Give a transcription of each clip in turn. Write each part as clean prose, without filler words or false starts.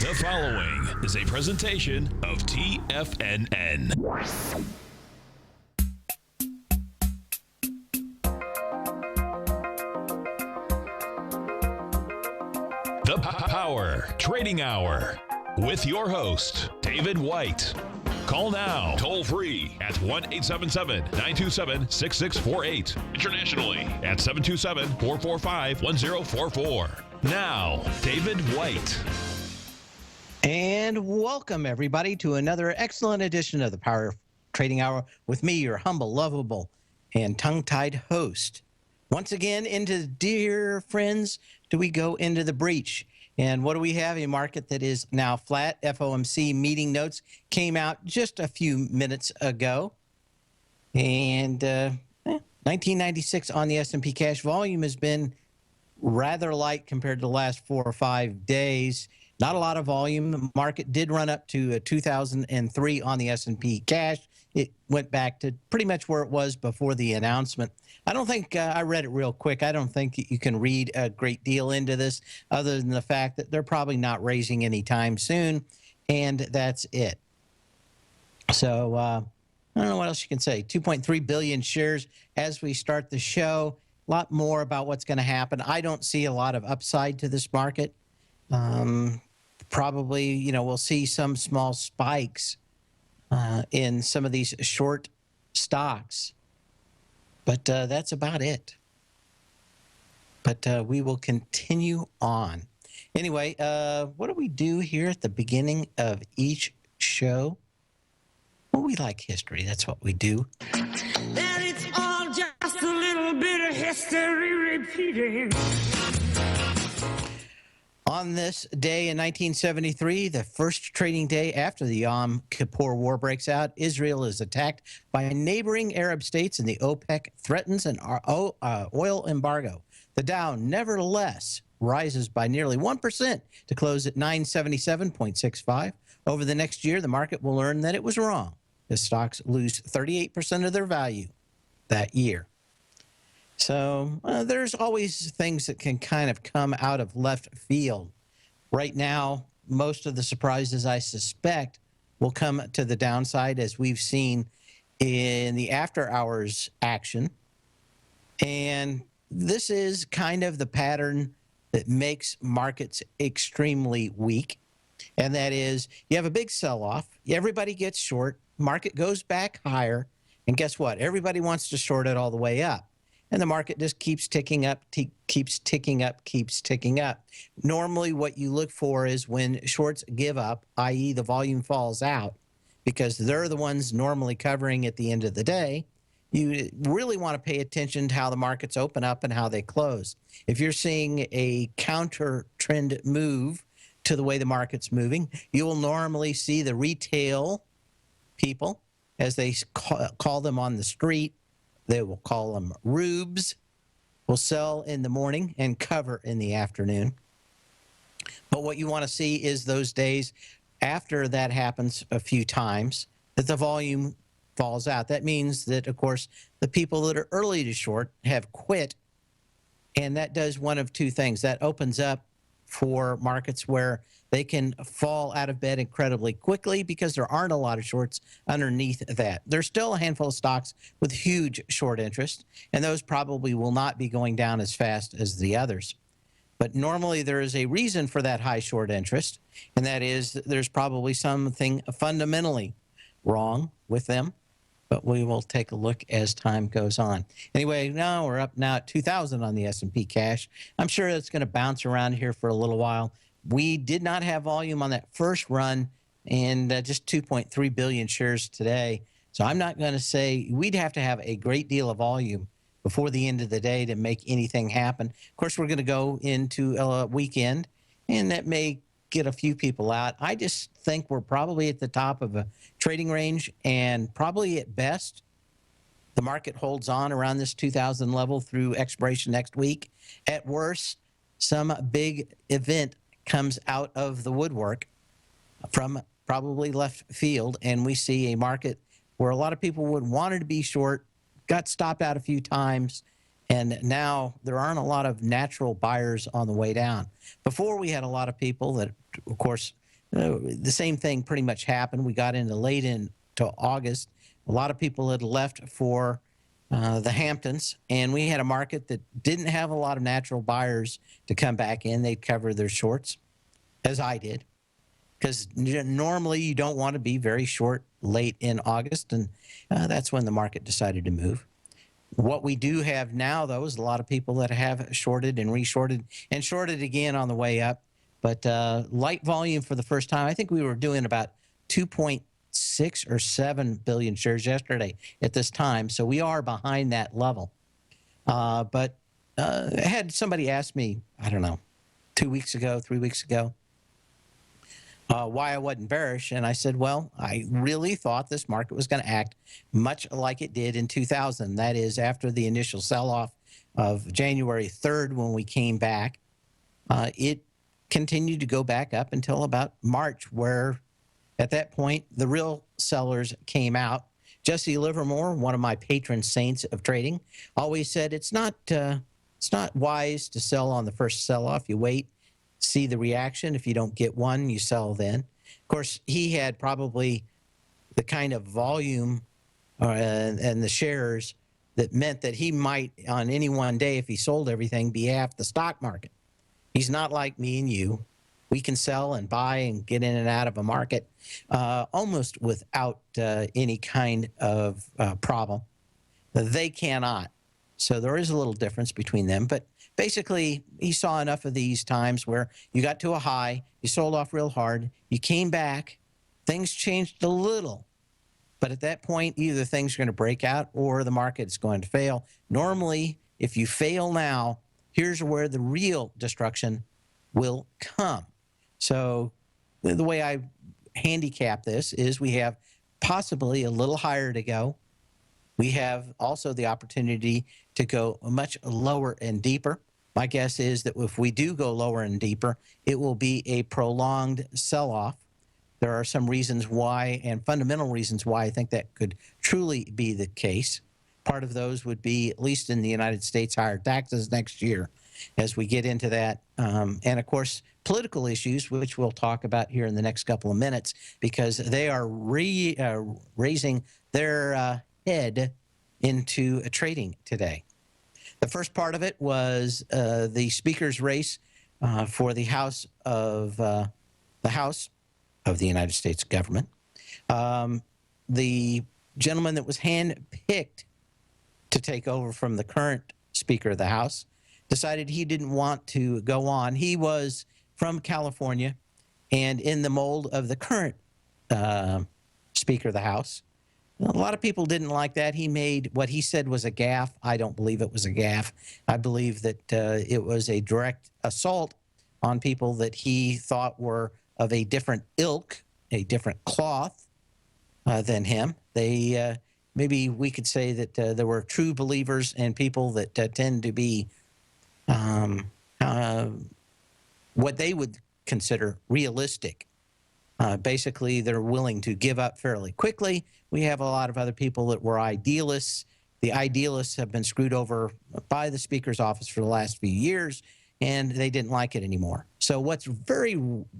The following is a presentation of TFNN. The Power Trading Hour with your host, David White. Call now, toll free at 1-877-927-6648. Internationally at 727-445-1044. Now, David White. And welcome, everybody, to another excellent edition of the Power Trading Hour with me, your humble, lovable, and tongue-tied host. Once again, dear friends, do we go into the breach? And what do we have? A market that is now flat. FOMC meeting notes came out just a few minutes ago. And 1996 on the S&P cash volume has been rather light compared to the last 4 or 5 days. Not a lot of volume. The market did run up to 2003 on the S&P cash. It went back to pretty much where it was before the announcement. I don't think I read it real quick. I don't think you can read a great deal into this other than the fact that they're probably not raising anytime soon, and that's it. So I don't know what else you can say. 2.3 billion shares as we start the show. A lot more about what's going to happen. I don't see a lot of upside to this market. Probably, we'll see some small spikes in some of these short stocks. But that's about it. But we will continue on. Anyway, what do we do here at the beginning of each show? Well, we like history. That's what we do. That it's all just a little bit of history repeating. On this day in 1973, the first trading day after the Yom Kippur War breaks out, Israel is attacked by neighboring Arab states, and the OPEC threatens an oil embargo. The Dow, nevertheless, rises by nearly 1% to close at 977.65. Over the next year, the market will learn that it was wrong, as stocks lose 38% of their value that year. So there's always things that can kind of come out of left field. Right now, most of the surprises, I suspect, will come to the downside, as we've seen in the after-hours action. And this is kind of the pattern that makes markets extremely weak. And that is, you have a big sell-off, everybody gets short, market goes back higher, and guess what? Everybody wants to short it all the way up. And the market just keeps ticking up, keeps ticking up, keeps ticking up. Normally, what you look for is when shorts give up, i.e. the volume falls out, because they're the ones normally covering at the end of the day. You really want to pay attention to how the markets open up and how they close. If you're seeing a counter trend move to the way the market's moving, you will normally see the retail people, as they call them on the street, they will call them rubes, will sell in the morning and cover in the afternoon. But what you want to see is those days after that happens a few times, that the volume falls out. That means that, of course, the people that are early to short have quit, and that does one of two things. That opens up for markets where they can fall out of bed incredibly quickly because there aren't a lot of shorts underneath that. There's still a handful of stocks with huge short interest, and those probably will not be going down as fast as the others. But normally there is a reason for that high short interest, and that is there's probably something fundamentally wrong with them. But we will take a look as time goes on. Anyway, now we're up now at 2,000 on the S&P cash. I'm sure it's going to bounce around here for a little while. We did not have volume on that first run, and just 2.3 billion shares today. So I'm not going to say we'd have to have a great deal of volume before the end of the day to make anything happen. Of course, we're going to go into a weekend, and that may get a few people out. I just think we're probably at the top of a trading range, and probably at best, the market holds on around this 2,000 level through expiration next week. At worst, some big event comes out of the woodwork from probably left field, and we see a market where a lot of people would wanted to be short, got stopped out a few times, and now there aren't a lot of natural buyers on the way down. Before, we had a lot of people that, of course, the same thing pretty much happened. We got late into August. A lot of people had left for the Hamptons, and we had a market that didn't have a lot of natural buyers to come back in. They'd cover their shorts, as I did, because normally you don't want to be very short late in August, and that's when the market decided to move. What we do have now, though, is a lot of people that have shorted and reshorted and shorted again on the way up. But light volume for the first time. I think we were doing about 2.6 or 7 billion shares yesterday at this time. So we are behind that level. But I had somebody ask me, I don't know, 2 weeks ago, 3 weeks ago, why I wasn't bearish. And I said, well, I really thought this market was going to act much like it did in 2000. That is, after the initial sell-off of January 3rd when we came back, it continued to go back up until about March, where at that point, the real sellers came out. Jesse Livermore, one of my patron saints of trading, always said it's not wise to sell on the first sell-off. You wait, see the reaction. If you don't get one, you sell then. Of course, he had probably the kind of volume and the shares that meant that he might, on any one day, if he sold everything, be half the stock market. He's not like me and you. We can sell and buy and get in and out of a market almost without any kind of problem. They cannot. So there is a little difference between them. But basically, he saw enough of these times where you got to a high, you sold off real hard, you came back, things changed a little. But at that point, either things are going to break out or the market is going to fail. Normally, if you fail now, here's where the real destruction will come. So the way I handicap this is we have possibly a little higher to go. We have also the opportunity to go much lower and deeper. My guess is that if we do go lower and deeper, it will be a prolonged sell-off. There are some reasons why, and fundamental reasons why I think that could truly be the case. Part of those would be, at least in the United States, higher taxes next year as we get into that. And, of course, political issues, which we'll talk about here in the next couple of minutes, because they are raising their head into trading today. The first part of it was the speaker's race for the House of the United States government. The gentleman that was handpicked to take over from the current Speaker of the House decided he didn't want to go on. He was from California and in the mold of the current Speaker of the House. A lot of people didn't like that. He made what he said was a gaffe. I don't believe it was a gaffe. I believe that it was a direct assault on people that he thought were of a different ilk, a different cloth than him. They maybe we could say that there were true believers and people that tend to be what they would consider realistic. Basically, they're willing to give up fairly quickly. We have a lot of other people that were idealists. The idealists have been screwed over by the Speaker's office for the last few years, and they didn't like it anymore. So what's very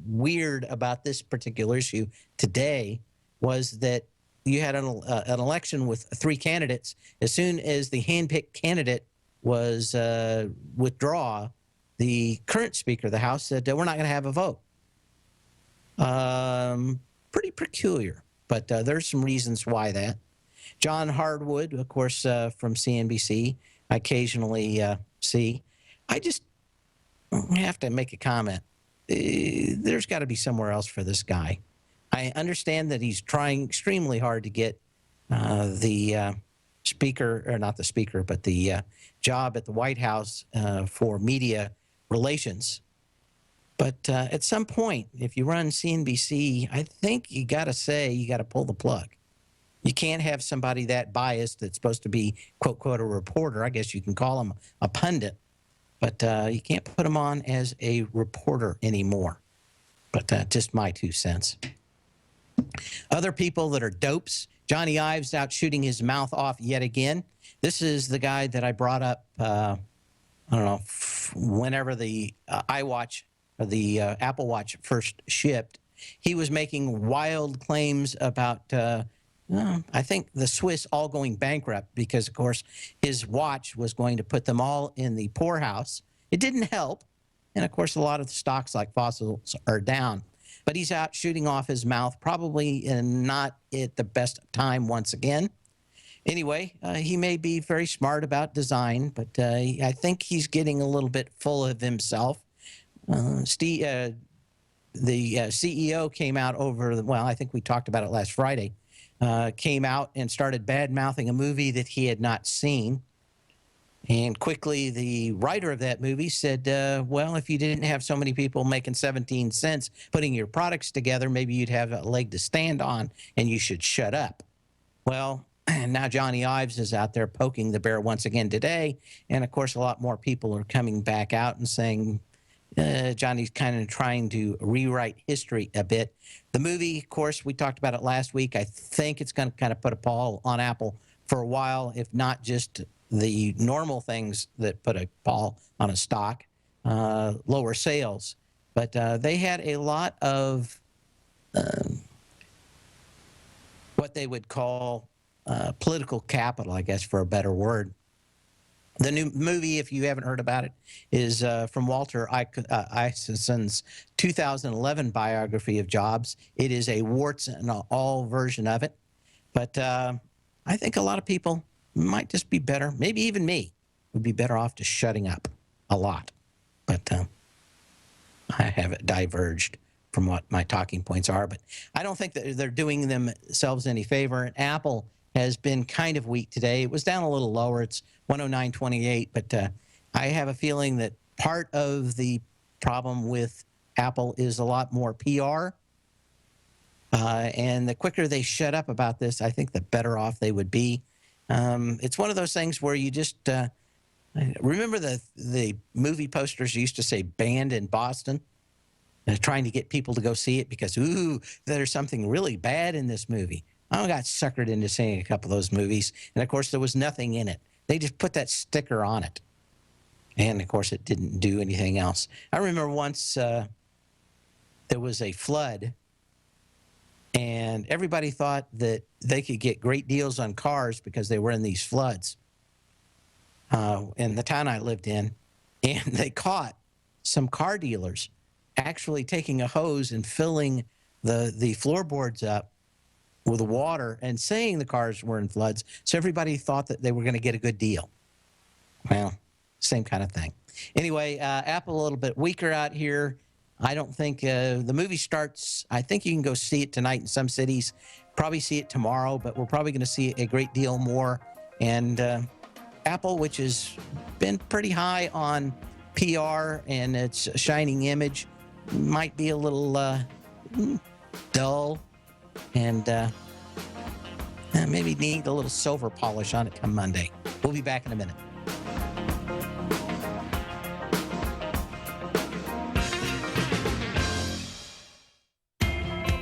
weird about this particular issue today was that you had an election with three candidates. As soon as the handpicked candidate was withdraw, the current Speaker of the House said, we're not going to have a vote. Pretty peculiar, but there's some reasons why that. John Hardwood, of course, from CNBC, I occasionally see. I just have to make a comment. There's got to be somewhere else for this guy. I understand that he's trying extremely hard to get the speaker, or not the speaker, but the job at the White House for media relations. But at some point, if you run CNBC, I think you got to say you got to pull the plug. You can't have somebody that biased that's supposed to be, quote, quote, a reporter. I guess you can call him a pundit. But you can't put him on as a reporter anymore. But just my 2 cents. Other people that are dopes. Johnny Ives out shooting his mouth off yet again. This is the guy that I brought up, I don't know, whenever the iWatch or the Apple Watch first shipped. he was making wild claims about, I think, the Swiss all going bankrupt because, of course, his watch was going to put them all in the poorhouse. It didn't help. And, of course, a lot of the stocks like fossils are down. But he's out shooting off his mouth, probably not at the best time once again. Anyway, he may be very smart about design, but I think he's getting a little bit full of himself. The CEO came out I think we talked about it last Friday, came out and started bad-mouthing a movie that he had not seen. And quickly, the writer of that movie said, well, if you didn't have so many people making 17 cents putting your products together, maybe you'd have a leg to stand on, and you should shut up. Well, now Johnny Ives is out there poking the bear once again today. And, of course, a lot more people are coming back out and saying Johnny's kind of trying to rewrite history a bit. The movie, of course, we talked about it last week. I think it's going to kind of put a pall on Apple for a while, if not just the normal things that put a pall on a stock, lower sales. But they had a lot of what they would call political capital, I guess, for a better word. The new movie, if you haven't heard about it, is from Walter Isaacson's 2011 biography of Jobs. It is a warts and all version of it. But I think a lot of people might just be better, maybe even me, would be better off just shutting up a lot. But I have diverged from what my talking points are. But I don't think that they're doing themselves any favor. And Apple has been kind of weak today. It was down a little lower. It's 109.28. But I have a feeling that part of the problem with Apple is a lot more PR. And the quicker they shut up about this, I think the better off they would be. It's one of those things where you just remember the movie posters used to say "Banned in Boston," trying to get people to go see it because, ooh, there's something really bad in this movie. I got suckered into seeing a couple of those movies, and of course there was nothing in it. They just put that sticker on it, and of course it didn't do anything else. I remember once there was a flood, and everybody thought that they could get great deals on cars because they were in these floods in the town I lived in. And they caught some car dealers actually taking a hose and filling the floorboards up with water and saying the cars were in floods. So everybody thought that they were going to get a good deal. Well, same kind of thing. Anyway, Apple a little bit weaker out here. I don't think the movie starts. I think you can go see it tonight in some cities, probably see it tomorrow, but we're probably going to see a great deal more. And Apple, which has been pretty high on PR and its shining image, might be a little dull and maybe need a little silver polish on it come Monday. We'll be back in a minute.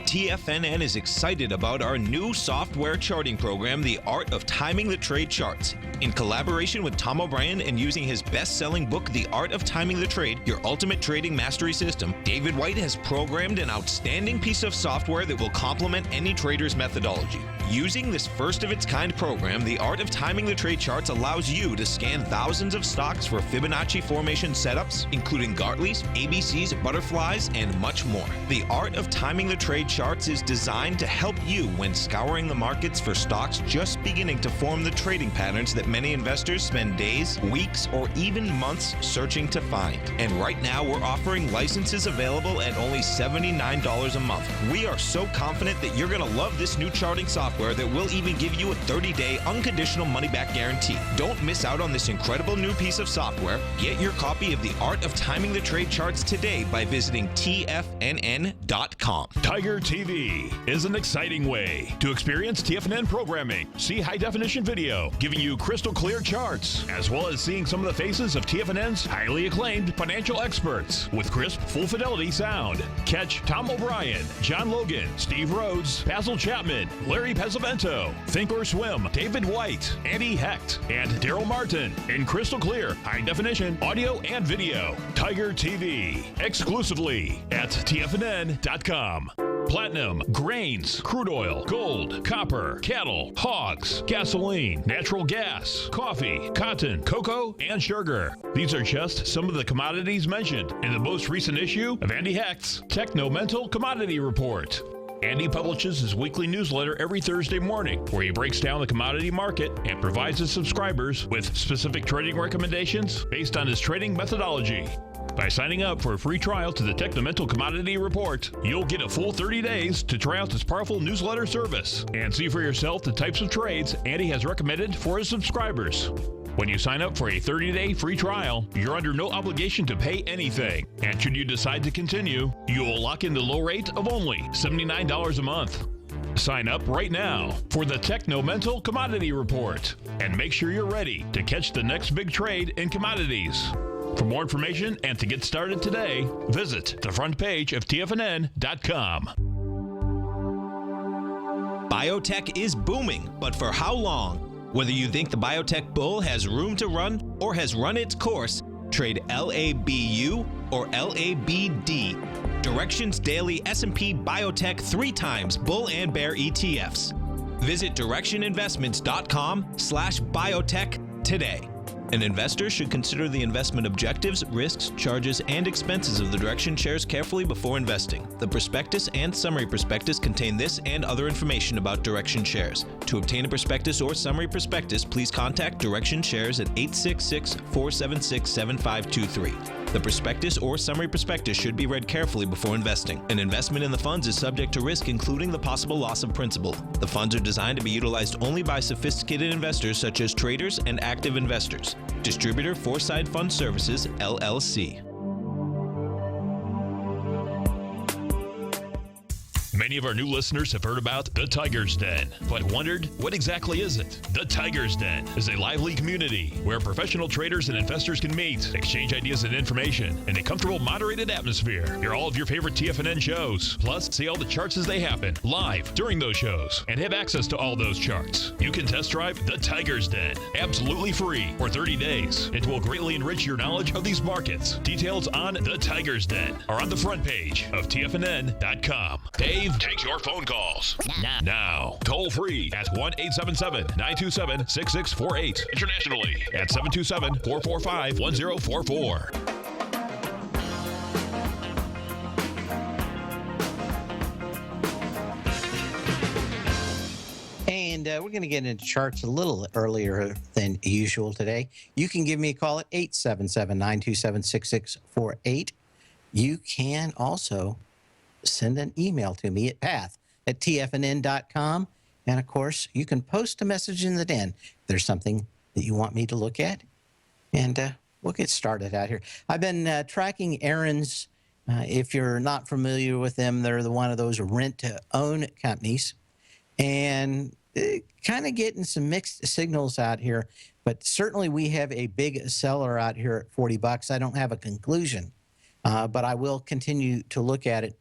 TFNN is excited about our new software charting program, The Art of Timing the Trade Charts. In collaboration with Tom O'Brien and using his best-selling book, The Art of Timing the Trade, Your Ultimate Trading Mastery System, David White has programmed an outstanding piece of software that will complement any trader's methodology. Using this first-of-its-kind program, The Art of Timing the Trade Charts allows you to scan thousands of stocks for Fibonacci formation setups, including Gartley's, ABC's, butterflies, and much more. The Art of Timing the Trade Charts is designed to help you when scouring the markets for stocks just beginning to form the trading patterns that many investors spend days, weeks, or even months searching to find. And right now, we're offering licenses available at only $79 a month. We are so confident that you're going to love this new charting software that will even give you a 30-day unconditional money-back guarantee. Don't miss out on this incredible new piece of software. Get your copy of The Art of Timing the Trade Charts today by visiting TFNN.com. Tiger TV is an exciting way to experience TFNN programming. See high-definition video, giving you crystal clear charts, as well as seeing some of the faces of TFNN's highly acclaimed financial experts with crisp, full-fidelity sound. Catch Tom O'Brien, John Logan, Steve Rhodes, Basil Chapman, Larry Pesavento, Think or Swim, David White, Andy Hecht, and Daryl Martin in crystal clear, high-definition audio and video. Tiger TV, exclusively at TFNN.com. platinum, grains, crude oil, gold, copper, cattle, hogs, gasoline, natural gas, coffee, cotton, cocoa, and sugar. These are just some of the commodities mentioned in the most recent issue of Andy Hecht's Techno-Mental Commodity Report. Andy publishes his weekly newsletter every Thursday morning, where he breaks down the commodity market and provides his subscribers with specific trading recommendations based on his trading methodology. By signing up for a free trial to the Techno-Mental Commodity Report, you'll get a full 30 days to try out this powerful newsletter service and see for yourself the types of trades Andy has recommended for his subscribers. When you sign up for a 30-day free trial, you're under no obligation to pay anything. And should you decide to continue, you will lock in the low rate of only $79 a month. Sign up right now for the Techno-Mental Commodity Report and make sure you're ready to catch the next big trade in commodities. For more information and to get started today, visit the front page of TFNN.com. Biotech is booming, but for how long? Whether you think the biotech bull has room to run or has run its course, trade LABU or LABD. Directions Daily S&P Biotech 3 times bull and bear ETFs. Visit directioninvestments.com/biotech today. An investor should consider the investment objectives, risks, charges, and expenses of the Direction shares carefully before investing. The prospectus and summary prospectus contain this and other information about Direction shares. To obtain a prospectus or summary prospectus, please contact Direction shares at 866-476-7523. The prospectus or summary prospectus should be read carefully before investing. An investment in the funds is subject to risk, including the possible loss of principal. The funds are designed to be utilized only by sophisticated investors such as traders and active investors. Distributor Foreside Fund Services, LLC. Many of our new listeners have heard about the Tiger's Den, but wondered, what exactly is it? The Tiger's Den is a lively community where professional traders and investors can meet, exchange ideas and information in a comfortable, moderated atmosphere. Hear all of your favorite TFNN shows, plus see all the charts as they happen live during those shows, and have access to all those charts. You can test drive the Tiger's Den absolutely free for 30 days. It will greatly enrich your knowledge of these markets. Details on the Tiger's Den are on the front page of TFNN.com. Dave takes your phone calls now. Toll free at 1-877-927-6648. Internationally at 727-445-1044. And we're going to get into charts a little earlier than usual today. You can give me a call at 877-927-6648. You can also send an email to me at path@tfnn.com. And, of course, you can post a message in the den if there's something that you want me to look at. And we'll get started out here. I've been tracking Aaron's. If you're not familiar with them, they're one of those rent-to-own companies. And kind of getting some mixed signals out here. But certainly we have a big seller out here at $40. I don't have a conclusion, but I will continue to look at it.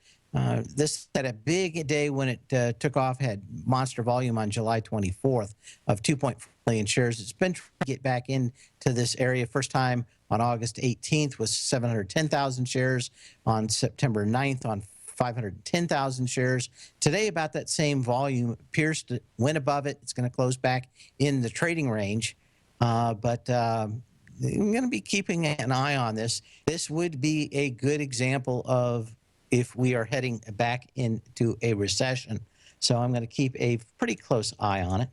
This had a big day when it took off, had monster volume on July 24th of 2.4 million shares. It's been trying to get back into this area. First time on August 18th was 710,000 shares. On September 9th on 510,000 shares. Today, about that same volume, appears to went above it. It's going to close back in the trading range. But I'm going to be keeping an eye on this. This would be a good example of if we are heading back into a recession. So I'm going to keep a pretty close eye on it,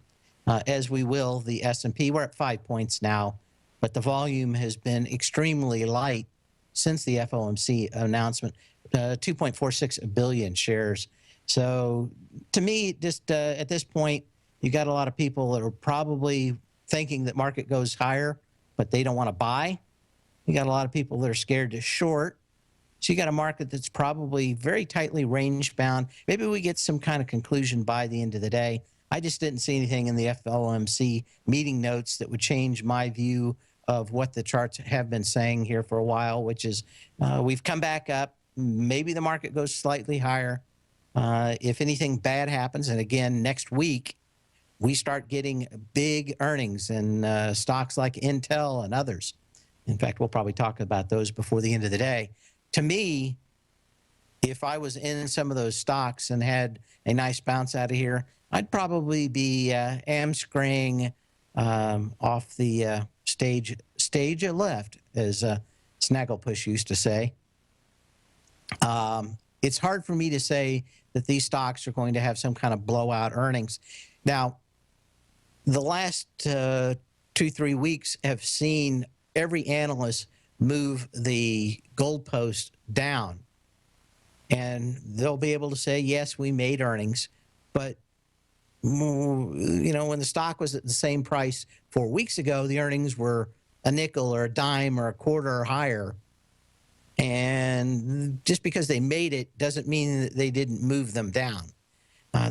as we will the S&P. We're at 5 points now, but the volume has been extremely light since the FOMC announcement, 2.46 billion shares. So to me, just at this point, you got a lot of people that are probably thinking that market goes higher, but they don't want to buy. You got a lot of people that are scared to short. So you got a market that's probably very tightly range bound. Maybe we get some kind of conclusion by the end of the day. I just didn't see anything in the FOMC meeting notes that would change my view of what the charts have been saying here for a while, which is we've come back up. Maybe the market goes slightly higher. If anything bad happens, and again, next week, we start getting big earnings in stocks like Intel and others. In fact, we'll probably talk about those before the end of the day. To me, if I was in some of those stocks and had a nice bounce out of here, I'd probably be amscraying off the stage left, as Snagglepuss used to say. It's hard for me to say that these stocks are going to have some kind of blowout earnings. Now, the last 2-3 weeks have seen every analyst move the goalpost down. And they'll be able to say, yes, we made earnings. But, you know, when the stock was at the same price 4 weeks ago, the earnings were a nickel or a dime or a quarter or higher. And just because they made it doesn't mean that they didn't move them down.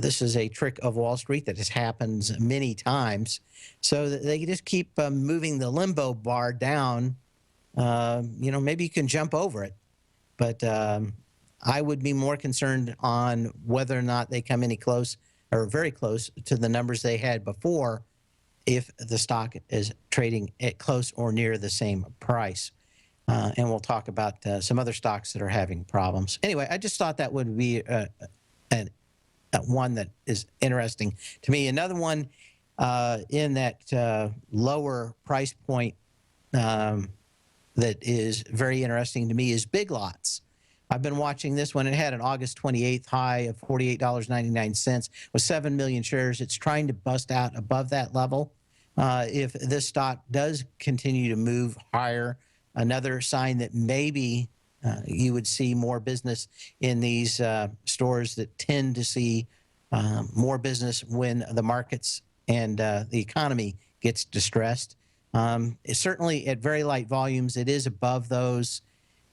This is a trick of Wall Street that has happened many times. So that they just keep moving the limbo bar down. You know, maybe you can jump over it. But I would be more concerned on whether or not they come any close or very close to the numbers they had before if the stock is trading at close or near the same price. And we'll talk about some other stocks that are having problems. Anyway, I just thought that would be one that is interesting to me. Another one in that lower price point that is very interesting to me is Big Lots. I've been watching this one. It had an August 28th high of $48.99 with 7 million shares. It's trying to bust out above that level. If this stock does continue to move higher, another sign that maybe you would see more business in these stores that tend to see more business when the markets and the economy gets distressed. It's certainly at very light volumes. It is above those.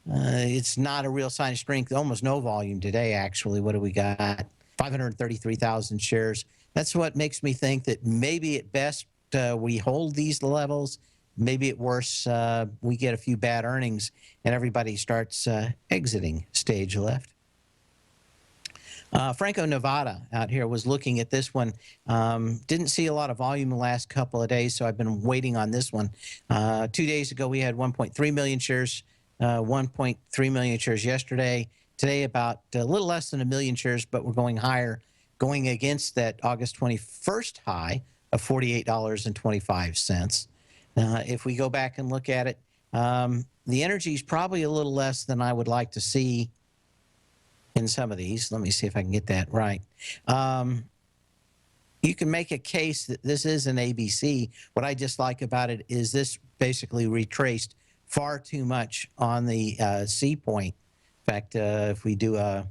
It's not a real sign of strength. Almost no volume today, actually. What do we got? 533,000 shares. That's what makes me think that maybe at best we hold these levels. Maybe at worst we get a few bad earnings and everybody starts exiting stage left. Franco-Nevada out here was looking at this one. Didn't see a lot of volume the last couple of days, so I've been waiting on this one. 2 days ago, we had 1.3 million shares, 1.3 million shares yesterday. Today, about a little less than 1 million shares, but we're going higher, going against that August 21st high of $48.25. If we go back and look at it, the energy is probably a little less than I would like to see in some of these. Let me see if I can get that right. You can make a case that this is an ABC. What I just like about it is this basically retraced far too much on the C point. In fact, if we do a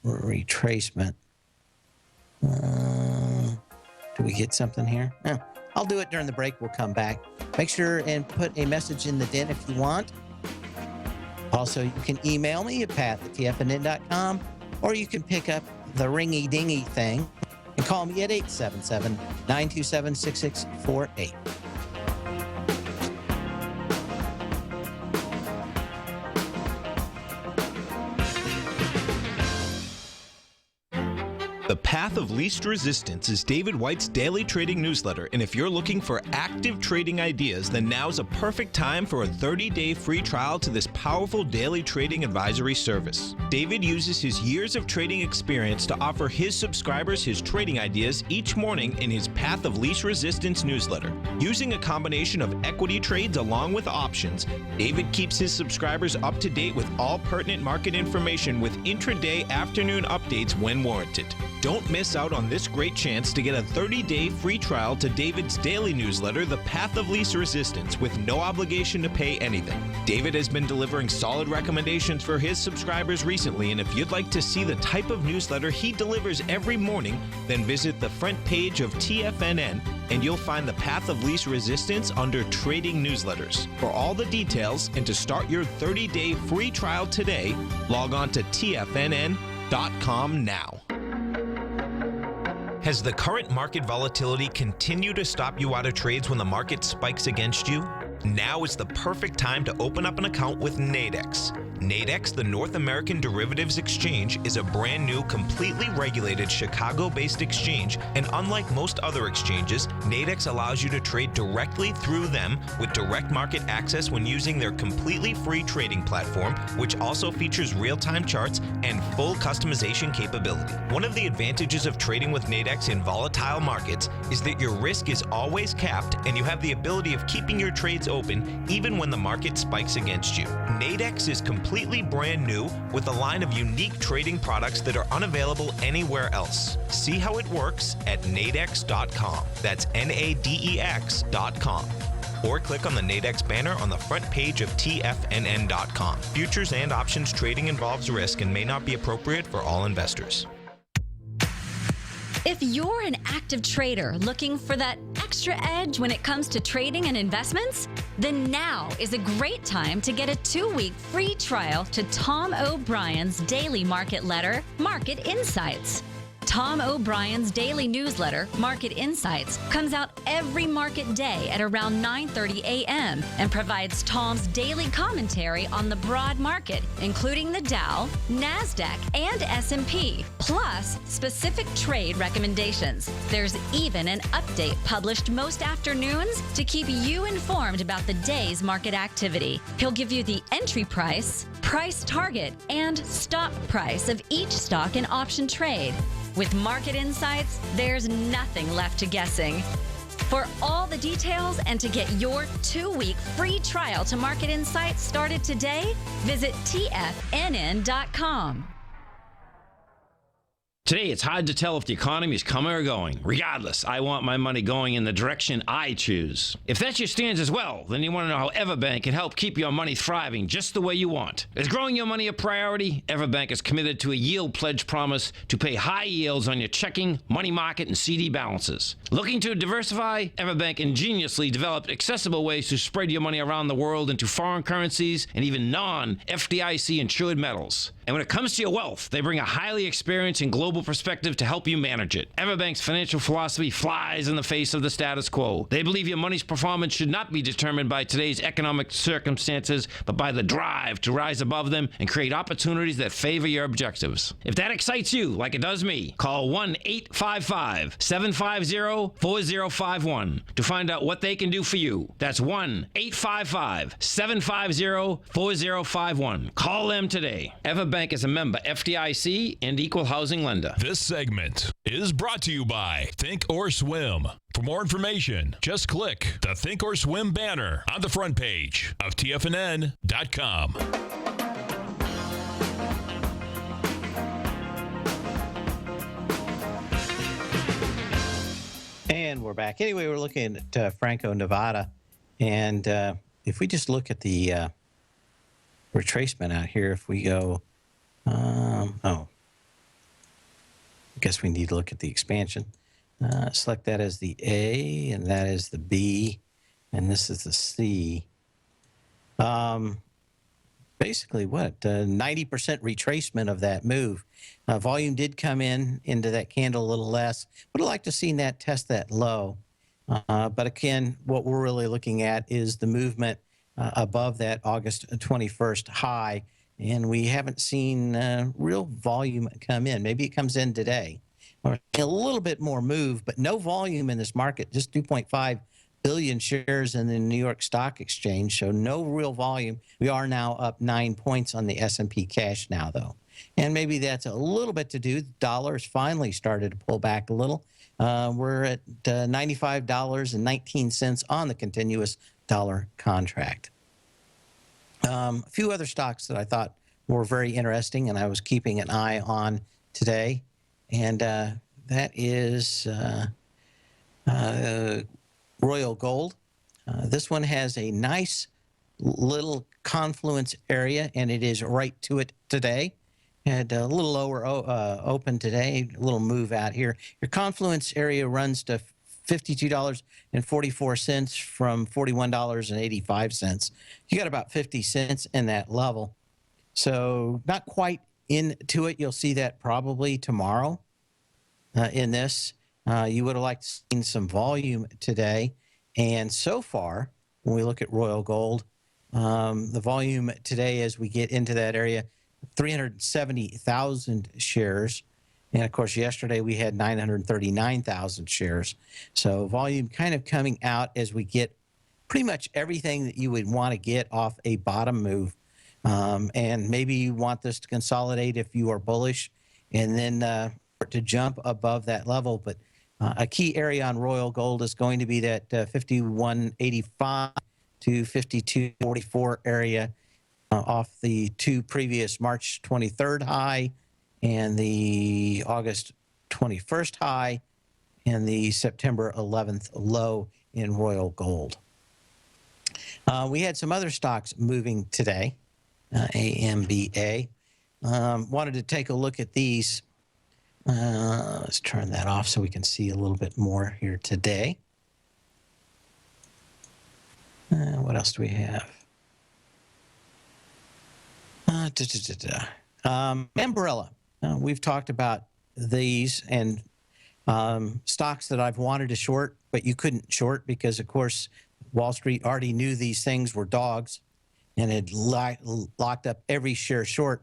retracement, do we get something here? I'll do it during the break. We'll come back. Make sure and put a message in the den if you want. Also, you can email me at pat@tfnn.com, or you can pick up the ringy-dingy thing and call me at 877-927-6648. The Path of Least Resistance is David White's daily trading newsletter, and if you're looking for active trading ideas, then now's a perfect time for a 30-day free trial to this powerful daily trading advisory service. David uses his years of trading experience to offer his subscribers his trading ideas each morning in his Path of Least Resistance newsletter. Using a combination of equity trades along with options, David keeps his subscribers up to date with all pertinent market information with intraday afternoon updates when warranted. Don't miss out on this great chance to get a 30-day free trial to David's daily newsletter, The Path of Least Resistance, with no obligation to pay anything. David has been delivering solid recommendations for his subscribers recently, and if you'd like to see the type of newsletter he delivers every morning, then visit the front page of TFNN and you'll find The Path of Least Resistance under Trading Newsletters. For all the details and to start your 30-day free trial today, log on to TFNN.com now. Has the current market volatility continued to stop you out of trades when the market spikes against you? Now is the perfect time to open up an account with Nadex. Nadex, the North American Derivatives Exchange, is a brand new, completely regulated Chicago-based exchange, and unlike most other exchanges, Nadex allows you to trade directly through them with direct market access when using their completely free trading platform, which also features real-time charts and full customization capability. One of the advantages of trading with Nadex in volatile markets is that your risk is always capped and you have the ability of keeping your trades open even when the market spikes against you. Nadex is completely brand new with a line of unique trading products that are unavailable anywhere else. See how it works at nadex.com. That's NADEX.com. Or click on the Nadex banner on the front page of TFNN.com. Futures and options trading involves risk and may not be appropriate for all investors. If you're an active trader looking for that extra edge when it comes to trading and investments, then now is a great time to get a 2-week free trial to Tom O'Brien's daily market letter, Market Insights. Tom O'Brien's daily newsletter, Market Insights, comes out every market day at around 9:30 a.m. and provides Tom's daily commentary on the broad market, including the Dow, NASDAQ, and S&P, plus specific trade recommendations. There's even an update published most afternoons to keep you informed about the day's market activity. He'll give you the entry price, price target, and stop price of each stock and option trade. With Market Insights, there's nothing left to guessing. For all the details and to get your 2-week free trial to Market Insights started today, visit TFNN.com. Today, it's hard to tell if the economy is coming or going. Regardless, I want my money going in the direction I choose. If that's your stance as well, then you want to know how Everbank can help keep your money thriving just the way you want. Is growing your money a priority? Everbank is committed to a yield pledge promise to pay high yields on your checking, money market, and CD balances. Looking to diversify? Everbank ingeniously developed accessible ways to spread your money around the world into foreign currencies and even non-FDIC insured metals. And when it comes to your wealth, they bring a highly experienced and global perspective to help you manage it. Everbank's financial philosophy flies in the face of the status quo. They believe your money's performance should not be determined by today's economic circumstances, but by the drive to rise above them and create opportunities that favor your objectives. If that excites you, like it does me, call 1-855-750-4051 to find out what they can do for you. That's 1-855-750-4051. Call them today. Everbank is a member FDIC and equal housing lender. This segment is brought to you by Think or Swim. For more information, just click the Think or Swim banner on the front page of TFNN.com. And we're back. Anyway, we're looking at Franco, Nevada. And if we just look at the retracement out here, if we go, I guess we need to look at the expansion. Select that as the A, and that is the B, and this is the C. Basically, what? 90% retracement of that move. Volume did come into that candle a little less. Would have liked to seen that test that low. But again, what we're really looking at is the movement above that August 21st high. And we haven't seen real volume come in. Maybe it comes in today. Or a little bit more move, but no volume in this market, just 2.5 billion shares in the New York Stock Exchange, so no real volume. We are now up 9 points on the S&P cash now, though. And maybe that's a little bit to do. The dollar has finally started to pull back a little. We're at $95.19 on the continuous dollar contract. A few other stocks that I thought were very interesting and I was keeping an eye on today, and that is Royal Gold. This one has a nice little confluence area, and it is right to it today. Had a little lower open today, a little move out here. Your confluence area runs to $52.44 from $41.85. You got about 50 cents in that level. So not quite into it. You'll see that probably tomorrow in this. You would have liked to seen some volume today. And so far, when we look at Royal Gold, The volume today, as we get into that area, 370,000 shares. And of course, yesterday we had 939,000 shares. So volume kind of coming out as we get pretty much everything that you would want to get off a bottom move. And maybe you want this to consolidate if you are bullish and then to jump above that level. But a key area on Royal Gold is going to be that 5185 to 5244 area off the two previous March 23rd high and the August 21st high and the September 11th low in Royal Gold. We had some other stocks moving today, AMBA. Wanted to take a look at these. Let's turn that off so we can see a little bit more here today. What else do we have? Umbrella. We've talked about these and stocks that I've wanted to short, but you couldn't short because, of course, Wall Street already knew these things were dogs and had locked up every share short.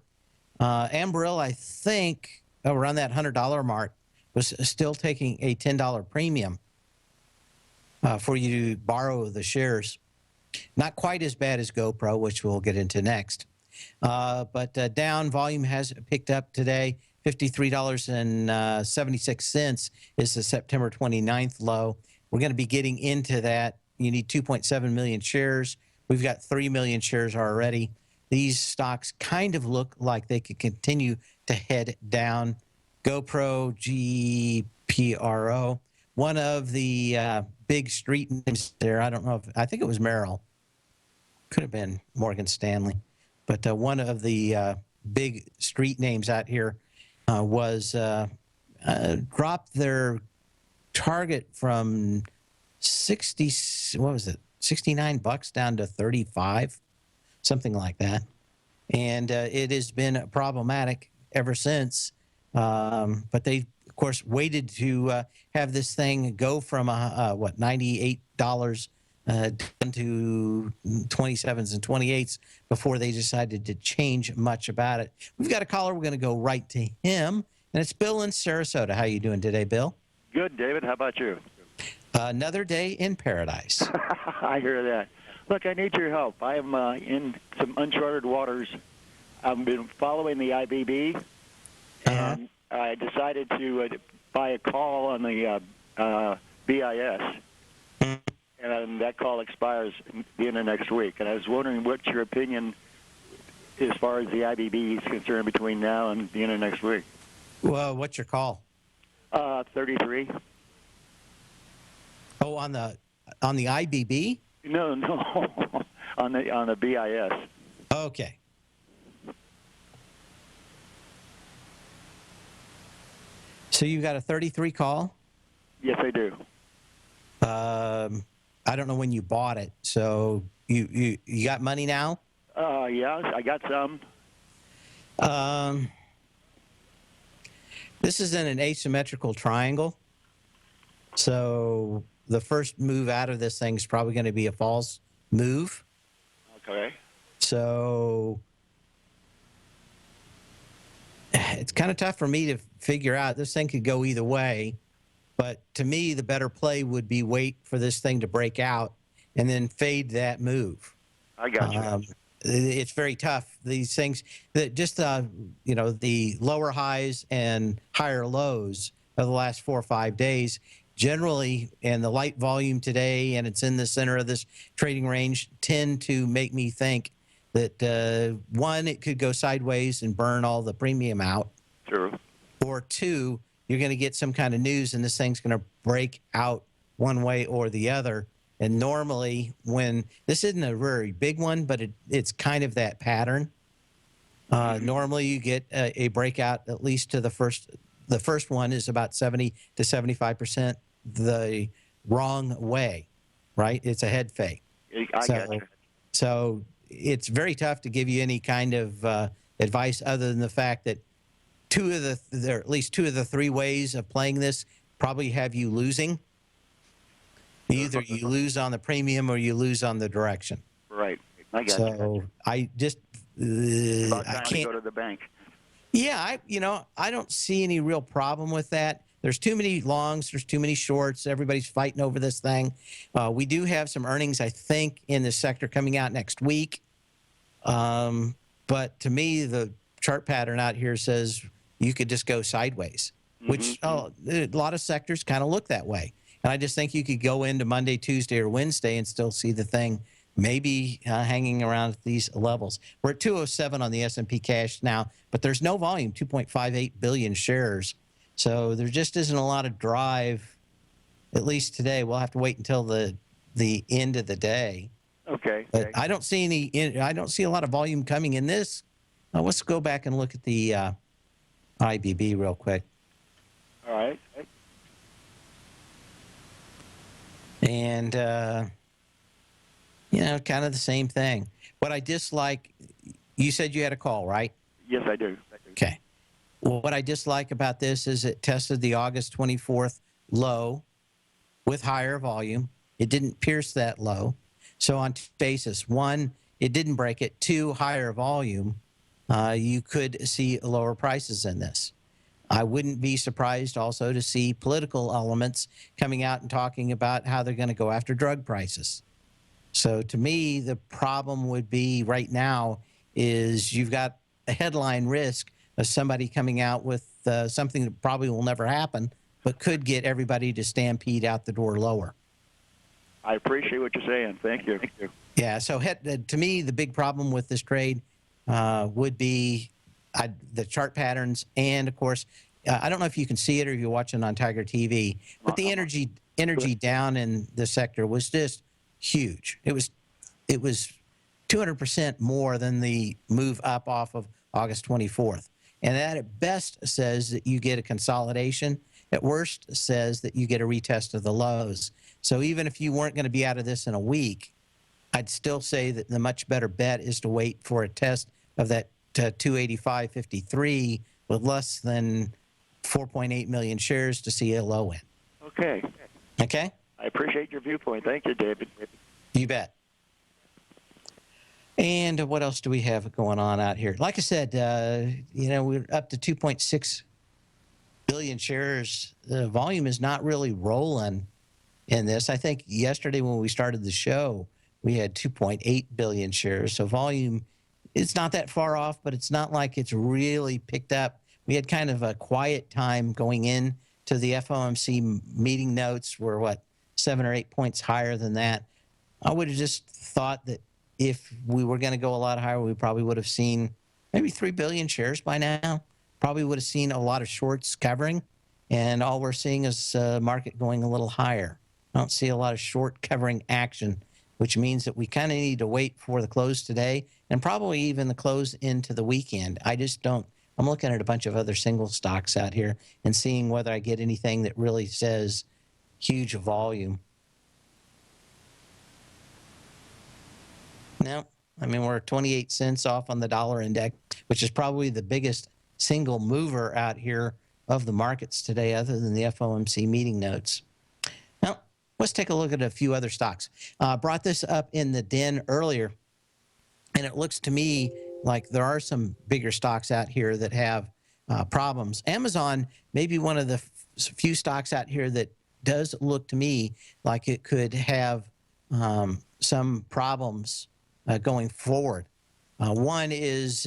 Umbrella, I think, around that $100 mark, was still taking a $10 premium for you to borrow the shares. Not quite as bad as GoPro, which we'll get into next. But down volume has picked up today. $53.76 is the September 29th low. We're going to be getting into that. You need 2.7 million shares. We've got 3 million shares already. These stocks kind of look like they could continue to head down. GoPro, GPRO, one of the big street names there. I don't know if, I think it was Merrill. Could have been Morgan Stanley. But one of the big street names out here was dropped their target from 69 bucks down to 35, something like that. And it has been problematic ever since. But they, of course, waited to have this thing go from $98 down to 27s and 28s before they decided to change much about it. We've got a caller. We're going to go right to him, and it's Bill in Sarasota. How you doing today, Bill? Good, David. How about you? Another day in paradise. I hear that. Look, I need your help. I am in some uncharted waters. I've been following the IBB, and I decided to buy a call on the BIS. And that call expires at the end of next week. And I was wondering what's your opinion as far as the IBB is concerned between now and the end of next week. Well, what's your call? 33. Oh, on the IBB? No, on the BIS. Okay. So you got a 33 call? Yes, I do. I don't know when you bought it, so you got money now? Yeah, I got some. This is in an asymmetrical triangle, so the first move out of this thing is probably going to be a false move. Okay. So it's kind of tough for me to figure out. This thing could go either way. But to me, the better play would be wait for this thing to break out and then fade that move. I got you. It's very tough. These things, that just the lower highs and higher lows of the last 4 or 5 days, generally, and the light volume today, and it's in the center of this trading range, tend to make me think that one, it could go sideways and burn all the premium out. True. Or two, you're going to get some kind of news and this thing's going to break out one way or the other. And normally when this isn't a very big one, but it's kind of that pattern. Normally you get a breakout at least to the first one is about 70 to 75% the wrong way, right? It's a head fake. I got you. So it's very tough to give you any kind of advice other than the fact that at least two of the three ways of playing this probably have you losing. Either you lose on the premium or you lose on the direction. Right. I got So I just About I time to can't. go to the bank. Yeah, I don't see any real problem with that. There's too many longs, there's too many shorts. Everybody's fighting over this thing. We do have some earnings, I think, in this sector coming out next week. But to me, the chart pattern out here says you could just go sideways, which a lot of sectors kind of look that way. And I just think you could go into Monday, Tuesday, or Wednesday and still see the thing maybe hanging around at these levels. We're at 207 on the S&P cash now, but there's no volume, 2.58 billion shares. So there just isn't a lot of drive, at least today. We'll have to wait until the end of the day. Okay. But I don't see I don't see a lot of volume coming in this. Let's go back and look at the IBB real quick. All right. And, kind of the same thing. What I dislike, you said you had a call, right? Yes, I do. Okay. Well, what I dislike about this is it tested the August 24th low with higher volume. It didn't pierce that low. So on two basis, one, it didn't break it. Two, higher volume. You could see lower prices in this. I wouldn't be surprised also to see political elements coming out and talking about how they're going to go after drug prices. So to me, the problem would be right now is you've got a headline risk of somebody coming out with something that probably will never happen, but could get everybody to stampede out the door lower. I appreciate what you're saying. Thank you. Yeah, so to me, the big problem with this trade would be the chart patterns, and of course, I don't know if you can see it or if you're watching on Tiger TV, but the energy down in the sector was just huge. It was 200% more than the move up off of August 24th, and that at best says that you get a consolidation. At worst, says that you get a retest of the lows. So even if you weren't going to be out of this in a week, I'd still say that the much better bet is to wait for a test of that 285.53 with less than 4.8 million shares to see a low end. Okay. Okay? I appreciate your viewpoint. Thank you, David. You bet. And what else do we have going on out here? Like I said, we're up to 2.6 billion shares. The volume is not really rolling in this. I think yesterday when we started the show, we had 2.8 billion shares. So volume, it's not that far off, but it's not like it's really picked up. We had kind of a quiet time going in to the FOMC meeting notes. Were 7 or 8 points higher than that. I would have just thought that if we were going to go a lot higher, we probably would have seen maybe 3 billion shares by now. Probably would have seen a lot of shorts covering, and all we're seeing is market going a little higher. I don't see a lot of short covering action, which means that we kind of need to wait for the close today and probably even the close into the weekend. I just don't. I'm looking at a bunch of other single stocks out here and seeing whether I get anything that really says huge volume. No, I mean, we're 28 cents off on the dollar index, which is probably the biggest single mover out here of the markets today other than the FOMC meeting notes. Now, let's take a look at a few other stocks. Brought this up in the den earlier, and it looks to me like there are some bigger stocks out here that have problems. Amazon may be one of the few stocks out here that does look to me like it could have some problems going forward. One is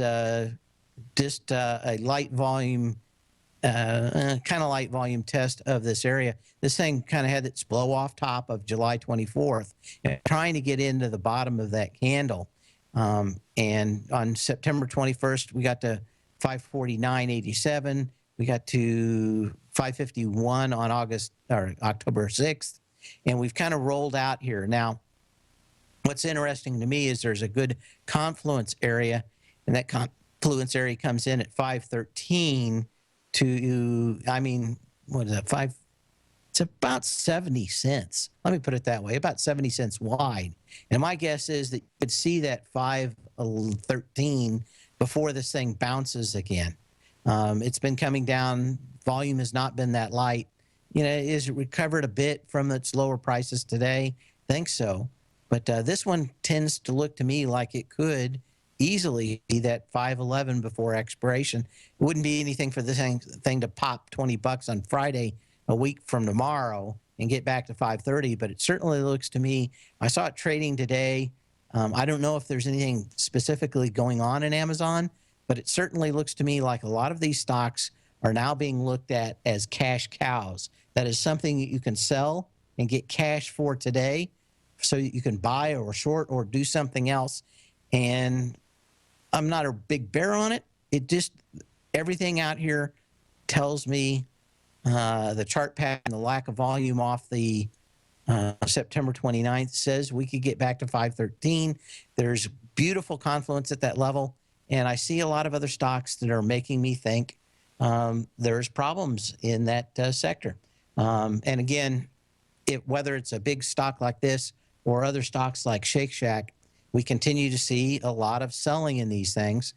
just a light volume, kind of light volume test of this area. This thing kind of had its blow off top of July 24th, trying to get into the bottom of that candle. And on September 21st, we got to 549.87. We got to 551 on October 6th, and we've kind of rolled out here. Now, what's interesting to me is there's a good confluence area, and that confluence area comes in at 513 to, what is that, it's about 70 cents. Let me put it that way, about 70 cents wide. And my guess is that you could see that 513 before this thing bounces again. It's been coming down. Volume has not been that light. Is it recovered a bit from its lower prices today? I think so. But this one tends to look to me like it could easily be that 511 before expiration. It wouldn't be anything for this thing to pop $20 on Friday a week from tomorrow and get back to 530, but it certainly looks to me, I saw it trading today. I don't know if there's anything specifically going on in Amazon, but it certainly looks to me like a lot of these stocks are now being looked at as cash cows. That is something that you can sell and get cash for today so you can buy or short or do something else. And I'm not a big bear on it. It just, everything out here tells me the chart pattern, the lack of volume off the September 29th says we could get back to 513. There's beautiful confluence at that level. And I see a lot of other stocks that are making me think there's problems in that sector. And again, whether it's a big stock like this or other stocks like Shake Shack, we continue to see a lot of selling in these things.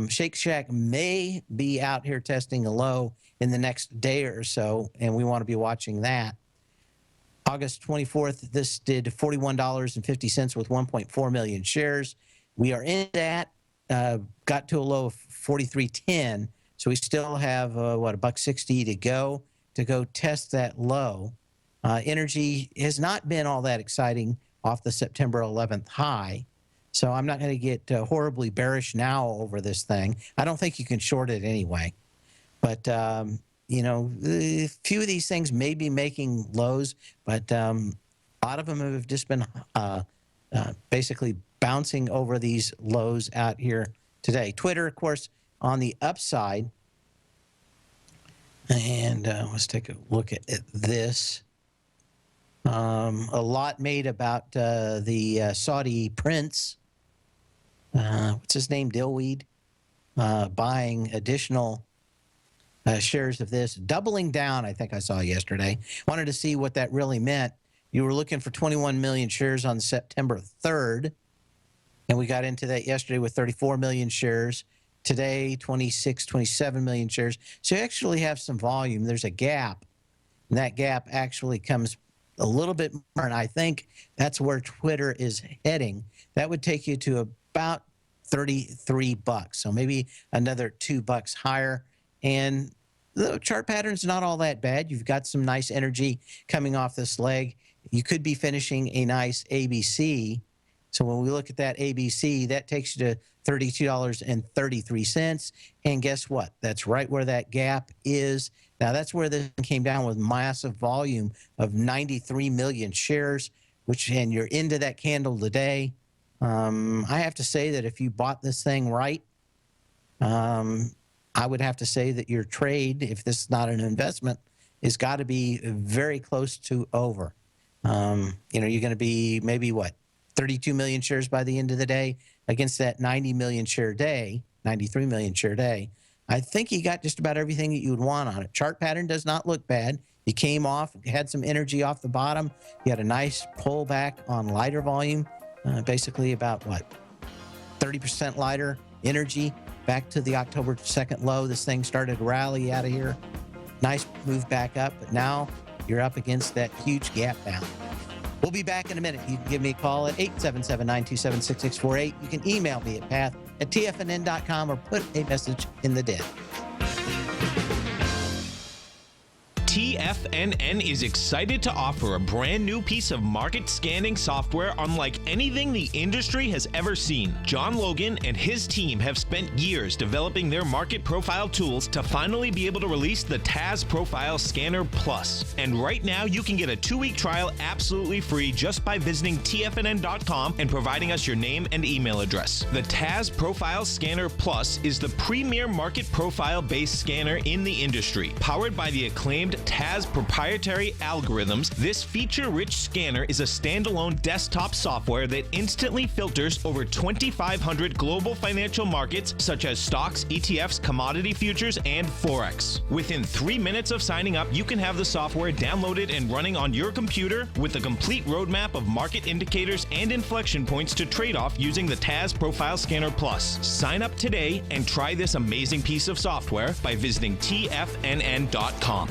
Shake Shack may be out here testing a low in the next day or so, and we want to be watching that. August 24th, this did $41.50 with 1.4 million shares. We are in that, got to a low of 43.10, so we still have, $1.60 to go test that low. Energy has not been all that exciting off the September 11th high, so I'm not going to get horribly bearish now over this thing. I don't think you can short it anyway. But, a few of these things may be making lows, but a lot of them have just been basically bouncing over these lows out here today. Twitter, of course, on the upside. And let's take a look at this. A lot made about the Saudi prince, what's his name, Dillweed, buying additional shares of this, doubling down, I think I saw yesterday. Wanted to see what that really meant. You were looking for 21 million shares on September 3rd, and we got into that yesterday with 34 million shares. Today, 26, 27 million shares. So you actually have some volume. There's a gap, and that gap actually comes a little bit more, and I think that's where Twitter is heading. That would take you to about $33. So maybe another $2 higher. And the chart pattern's not all that bad. You've got some nice energy coming off this leg. You could be finishing a nice ABC. So when we look at that ABC, that takes you to $32.33. And guess what? That's right where that gap is. Now, that's where this came down with massive volume of 93 million shares, and you're into that candle today. I have to say that if you bought this thing right, I would have to say that your trade, if this is not an investment, has got to be very close to over. You're going to be maybe, 32 million shares by the end of the day against that 90 million share day, 93 million share day. I think you got just about everything that you would want on it. Chart pattern does not look bad. You came off, had some energy off the bottom. You had a nice pullback on lighter volume, basically about 30% lighter energy. Back to the October 2nd low. This thing started to rally out of here. Nice move back up, but now you're up against that huge gap down. We'll be back in a minute. You can give me a call at 877-927-6648. You can email me at path@tfnn.com or put a message in the den. TFNN is excited to offer a brand new piece of market scanning software unlike anything the industry has ever seen. John Logan and his team have spent years developing their market profile tools to finally be able to release the TAS Profile Scanner Plus. And right now you can get a 2-week trial absolutely free just by visiting TFNN.com and providing us your name and email address. The TAS Profile Scanner Plus is the premier market profile based scanner in the industry. Powered by the acclaimed TAS proprietary algorithms, this feature-rich scanner is a standalone desktop software that instantly filters over 2,500 global financial markets such as stocks, ETFs, commodity futures, and Forex. Within 3 minutes of signing up, you can have the software downloaded and running on your computer with a complete roadmap of market indicators and inflection points to trade off using the TAS Profile Scanner Plus. Sign up today and try this amazing piece of software by visiting TFNN.com.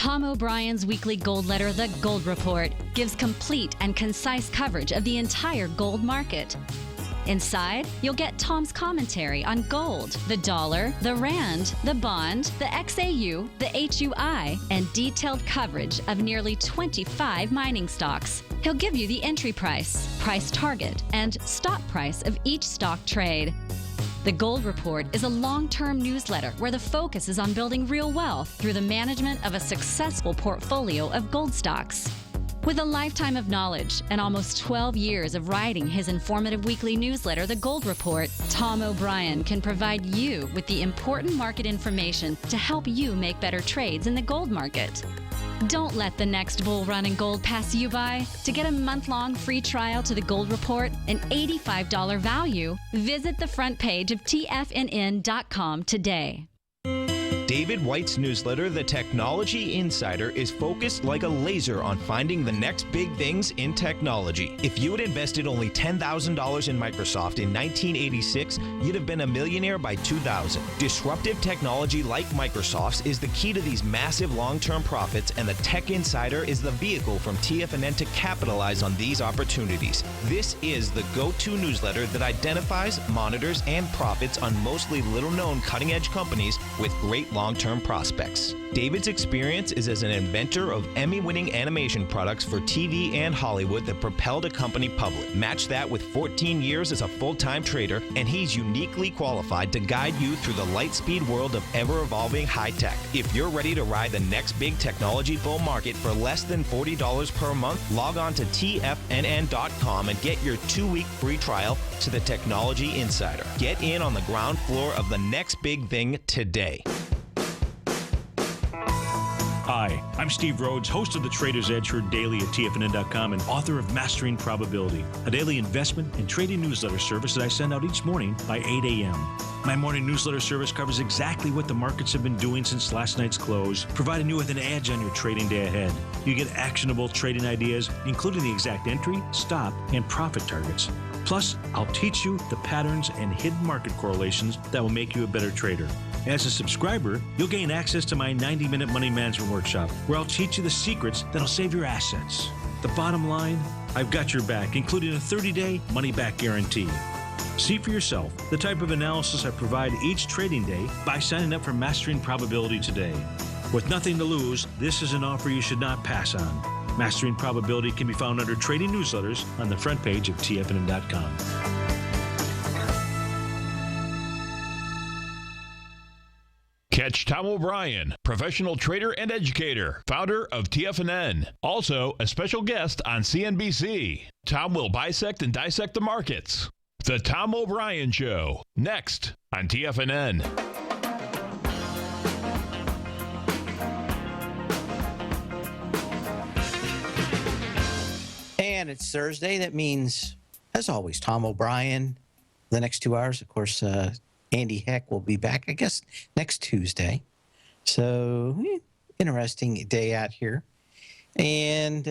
Tom O'Brien's weekly gold letter, The Gold Report, gives complete and concise coverage of the entire gold market. Inside, you'll get Tom's commentary on gold, the dollar, the rand, the bond, the XAU, the HUI, and detailed coverage of nearly 25 mining stocks. He'll give you the entry price, price target, and stop price of each stock trade. The Gold Report is a long-term newsletter where the focus is on building real wealth through the management of a successful portfolio of gold stocks. With a lifetime of knowledge and almost 12 years of writing his informative weekly newsletter, The Gold Report, Tom O'Brien can provide you with the important market information to help you make better trades in the gold market. Don't let the next bull run in gold pass you by. To get a month-long free trial to The Gold Report, an $85 value, visit the front page of TFNN.com today. David White's newsletter, The Technology Insider, is focused like a laser on finding the next big things in technology. If you had invested only $10,000 in Microsoft in 1986, you'd have been a millionaire by 2000. Disruptive technology like Microsoft's is the key to these massive long-term profits, and the Tech Insider is the vehicle from TFNN to capitalize on these opportunities. This is the go-to newsletter that identifies, monitors, and profits on mostly little-known cutting-edge companies with great long-term prospects. David's experience is as an inventor of Emmy-winning animation products for TV and Hollywood that propelled a company public. Match that with 14 years as a full-time trader, and he's uniquely qualified to guide you through the light-speed world of ever-evolving high-tech. If you're ready to ride the next big technology bull market for less than $40 per month, log on to TFNN.com and get your 2-week free trial to the Technology Insider. Get in on the ground floor of the next big thing today. Hi, I'm Steve Rhodes, host of the Trader's Edge heard daily at TFNN.com and author of Mastering Probability, a daily investment and trading newsletter service that I send out each morning by 8 a.m. My morning newsletter service covers exactly what the markets have been doing since last night's close, providing you with an edge on your trading day ahead. You get actionable trading ideas, including the exact entry, stop, and profit targets. Plus, I'll teach you the patterns and hidden market correlations that will make you a better trader. As a subscriber, you'll gain access to my 90-minute money management workshop, where I'll teach you the secrets that'll save your assets. The bottom line, I've got your back, including a 30-day money-back guarantee. See for yourself the type of analysis I provide each trading day by signing up for Mastering Probability today. With nothing to lose, this is an offer you should not pass on. Mastering Probability can be found under Trading Newsletters on the front page of TFNN.com. Catch Tom O'Brien, professional trader and educator, founder of TFNN. Also, a special guest on CNBC. Tom will bisect and dissect the markets. The Tom O'Brien Show, next on TFNN. And it's Thursday. That means, as always, Tom O'Brien. The next 2 hours, of course, Andy Heck will be back, I guess, next Tuesday. So, interesting day out here. And,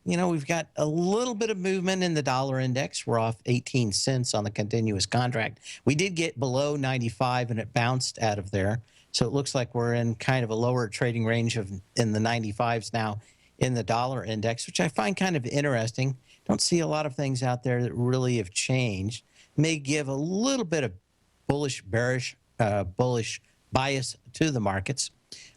we've got a little bit of movement in the dollar index. We're off 18 cents on the continuous contract. We did get below 95, and it bounced out of there. So it looks like we're in kind of a lower trading range in the 95s now in the dollar index, which I find kind of interesting. Don't see a lot of things out there that really have changed. May give a little bit of bullish, bearish, bullish bias to the markets.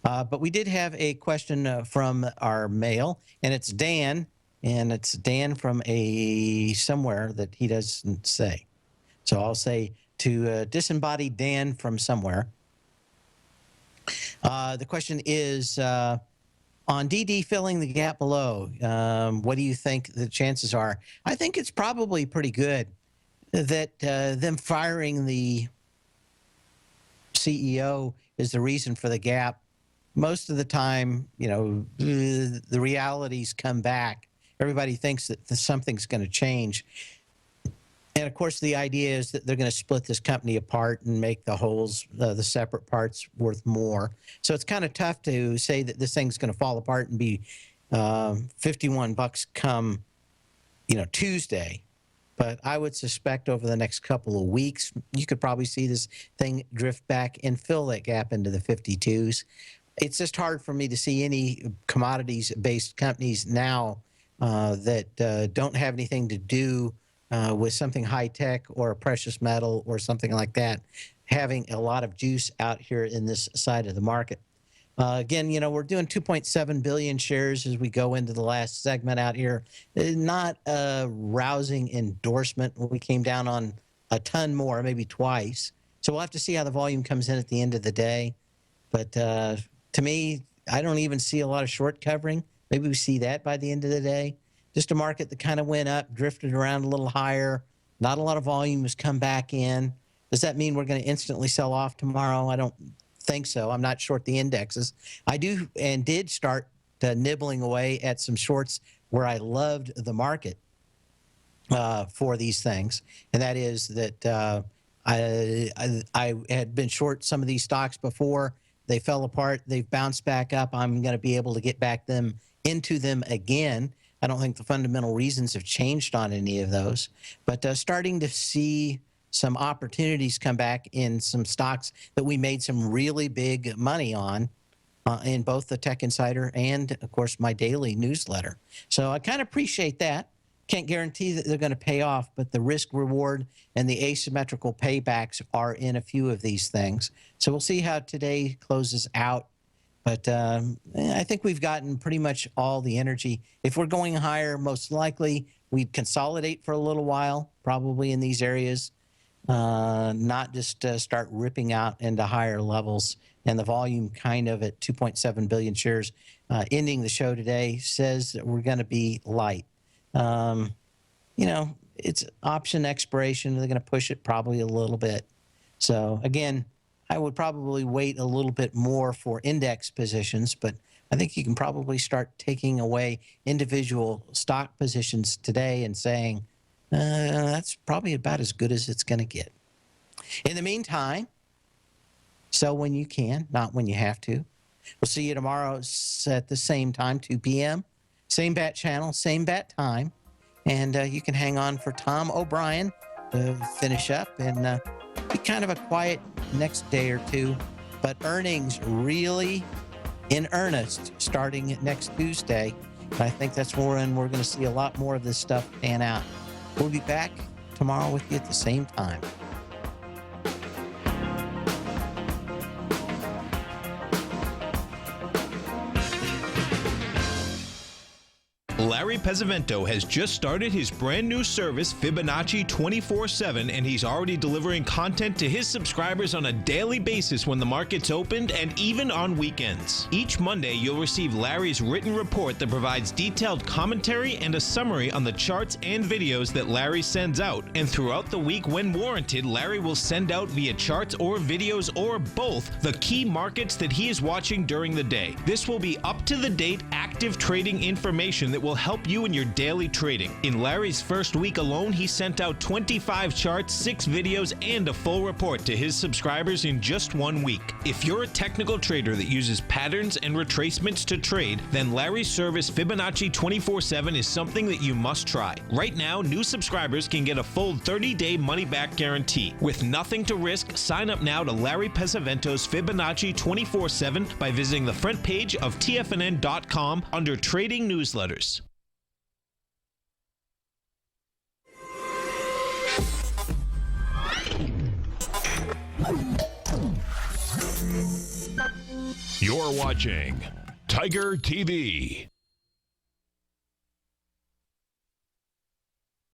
But we did have a question from our mail, and it's Dan, from somewhere that he doesn't say. So I'll say to disembodied Dan from somewhere. The question is, on DD filling the gap below, what do you think the chances are? I think it's probably pretty good that them firing the CEO is the reason for the gap. Most of the time, the realities come back. Everybody thinks that something's going to change. And of course, the idea is that they're going to split this company apart and make the wholes, the separate parts, worth more. So it's kind of tough to say that this thing's going to fall apart and be $51 come, Tuesday. But I would suspect over the next couple of weeks, you could probably see this thing drift back and fill that gap into the 52s. it's just hard for me to see any commodities-based companies now that don't have anything to do with something high-tech or a precious metal or something like that, having a lot of juice out here in this side of the market. Again, we're doing 2.7 billion shares as we go into the last segment out here. Not a rousing endorsement. We came down on a ton more, maybe twice. So we'll have to see how the volume comes in at the end of the day. But to me, I don't even see a lot of short covering. Maybe we see that by the end of the day. Just a market that kind of went up, drifted around a little higher. Not a lot of volume has come back in. Does that mean we're going to instantly sell off tomorrow? I don't think so. I'm not short the indexes. I do and did start nibbling away at some shorts where I loved the market for these things, and that is that I had been short some of these stocks before. They fell apart. They've bounced back up. I'm going to be able to get back into them again. I don't think the fundamental reasons have changed on any of those, but starting to see some opportunities come back in some stocks that we made some really big money on in both the Tech Insider and, of course, my daily newsletter. So I kind of appreciate that. Can't guarantee that they're going to pay off, but the risk reward and the asymmetrical paybacks are in a few of these things. So we'll see how today closes out. But I think we've gotten pretty much all the energy. If we're going higher, most likely we'd consolidate for a little while, probably in these areas. Not just start ripping out into higher levels. And the volume kind of at 2.7 billion shares ending the show today says that we're going to be light. It's option expiration. They're going to push it probably a little bit. So again, I would probably wait a little bit more for index positions, but I think you can probably start taking away individual stock positions today and saying, that's probably about as good as it's going to get. In the meantime, sell when you can, not when you have to. We'll see you tomorrow at the same time, 2 p.m. Same bat channel, same bat time. And you can hang on for Tom O'Brien to finish up and be kind of a quiet next day or two. But earnings really in earnest starting next Tuesday. And I think that's when we're going to see a lot more of this stuff pan out. We'll be back tomorrow with you at the same time. Larry Pesavento has just started his brand new service, Fibonacci 24/7, and he's already delivering content to his subscribers on a daily basis when the market's opened and even on weekends. Each Monday, you'll receive Larry's written report that provides detailed commentary and a summary on the charts and videos that Larry sends out. And throughout the week, when warranted, Larry will send out via charts or videos or both the key markets that he is watching during the day. This will be up-to-the-date, active trading information that will help you in your daily trading. In Larry's first week alone, he sent out 25 charts, 6 videos, and a full report to his subscribers in just 1 week. If you're a technical trader that uses patterns and retracements to trade, then Larry's service Fibonacci 24/7 is something that you must try. Right now, new subscribers can get a full 30-day money-back guarantee. With nothing to risk, sign up now to Larry Pesavento's Fibonacci 24/7 by visiting the front page of TFNN.com under Trading Newsletters. You're watching Tiger TV.